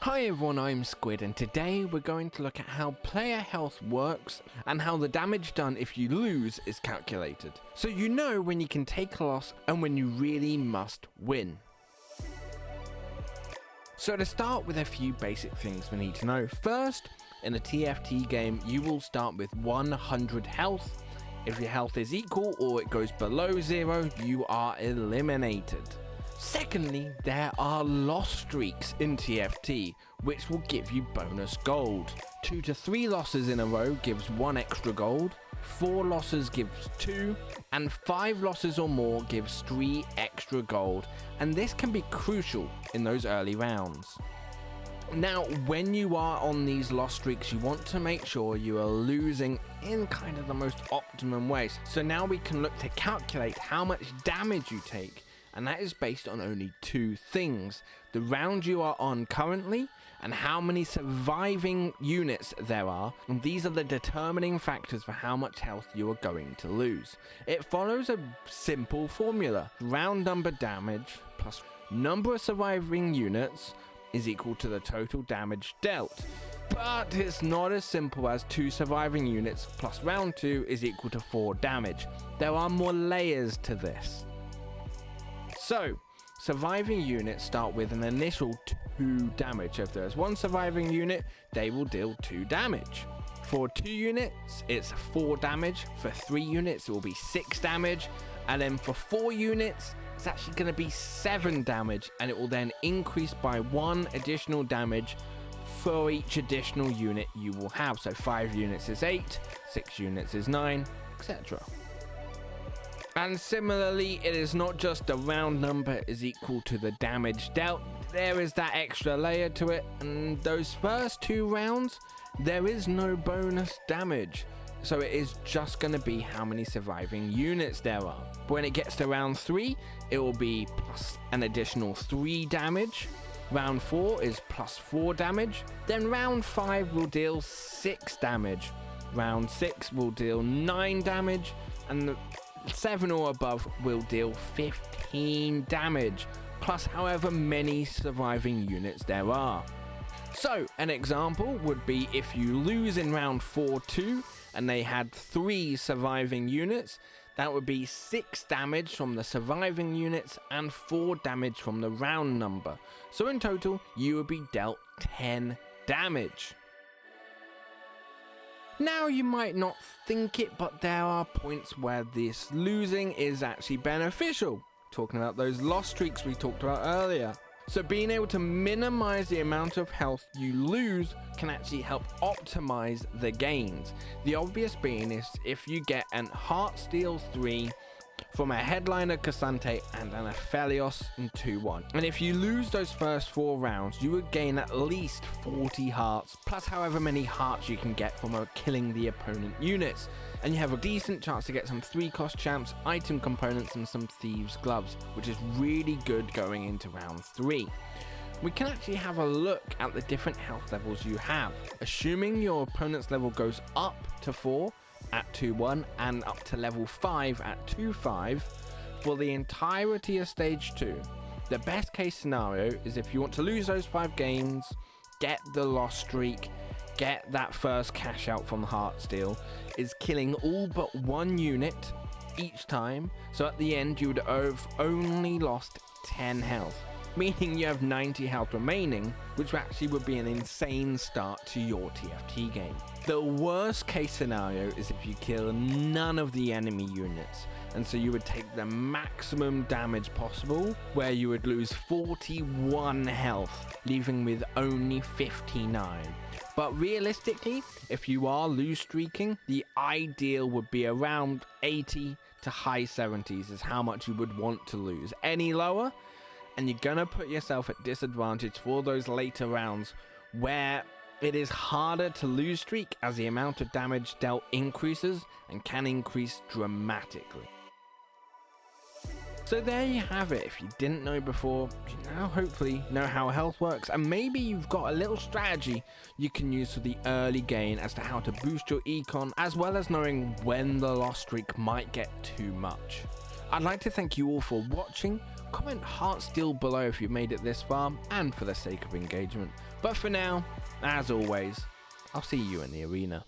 Hi everyone, I'm Squid, and today we're going to look at how player health works and how the damage done if you lose is calculated, so you know when you can take a loss and when you really must win. So to start with a few basic things we need to know. First, in a TFT game you will start with 100 health. If your health is equal or it goes below 0, you are eliminated. Secondly, there are loss streaks in TFT, which will give you bonus gold. 2 to 3 losses in a row gives 1 extra gold, 4 losses gives 2, and 5 losses or more gives 3 extra gold, and this can be crucial in those early rounds. Now, when you are on these loss streaks, you want to make sure you are losing in kind of the most optimum ways. So now we can look to calculate how much damage you take, and that is based on only 2 things: the round you are on currently and how many surviving units there are, and these are the determining factors for how much health you are going to lose. It follows a simple formula: round number damage plus number of surviving units is equal to the total damage dealt. But it's not as simple as 2 surviving units plus round 2 is equal to 4 damage. There are more layers to this. So, surviving units start with an initial 2 damage. If there's 1 surviving unit, they will deal 2 damage. For 2 units, it's 4 damage. For 3 units, it will be 6 damage. And then for 4 units, it's actually going to be 7 damage. And it will then increase by 1 additional damage for each additional unit you will have. So 5 units is 8, 6 units is 9, etc. And similarly, it is not just the round number is equal to the damage dealt. There is that extra layer to it, and those first 2 rounds, there is no bonus damage. So it is just going to be how many surviving units there are. But when it gets to round 3, it will be plus an additional 3 damage. Round 4 is plus 4 damage. Then round 5 will deal 6 damage. Round 6 will deal 9 damage. And the 7 or above will deal 15 damage, plus however many surviving units there are. So an example would be if you lose in round 4-2 and they had 3 surviving units, that would be 6 damage from the surviving units and 4 damage from the round number. So in total you would be dealt 10 damage. Now you might not think it, but there are points where this losing is actually beneficial. Talking about those loss streaks we talked about earlier. So being able to minimize the amount of health you lose can actually help optimize the gains. The obvious being is if you get an Heartsteel 3 from a headliner Cassante and an Aphelios in 2-1. And if you lose those first 4 rounds, you would gain at least 40 hearts, plus however many hearts you can get from killing the opponent units. And you have a decent chance to get some 3-cost champs, item components, and some thieves gloves, which is really good going into round 3. We can actually have a look at the different health levels you have. Assuming your opponent's level goes up to 4, at 2-1 and up to level 5 at 2-5 for the entirety of stage 2. The best case scenario is if you want to lose those 5 games, get the loss streak, get that first cash out from Heartsteel, is killing all but 1 unit each time, so at the end you would have only lost 10 health, meaning you have 90 health remaining, which actually would be an insane start to your TFT game. The worst case scenario is if you kill none of the enemy units, and so you would take the maximum damage possible, where you would lose 41 health, leaving with only 59. But realistically, if you are lose streaking, the ideal would be around 80 to high 70s is how much you would want to lose. Any lower, and you're gonna put yourself at disadvantage for those later rounds where it is harder to lose streak as the amount of damage dealt increases and can increase dramatically. So there you have it. If you didn't know before, you now hopefully know how health works, and maybe you've got a little strategy you can use for the early game as to how to boost your econ, as well as knowing when the loss streak might get too much. I'd like to thank you all for watching. Comment Heartsteel below if you've made it this far and for the sake of engagement. But for now, as always, I'll see you in the arena.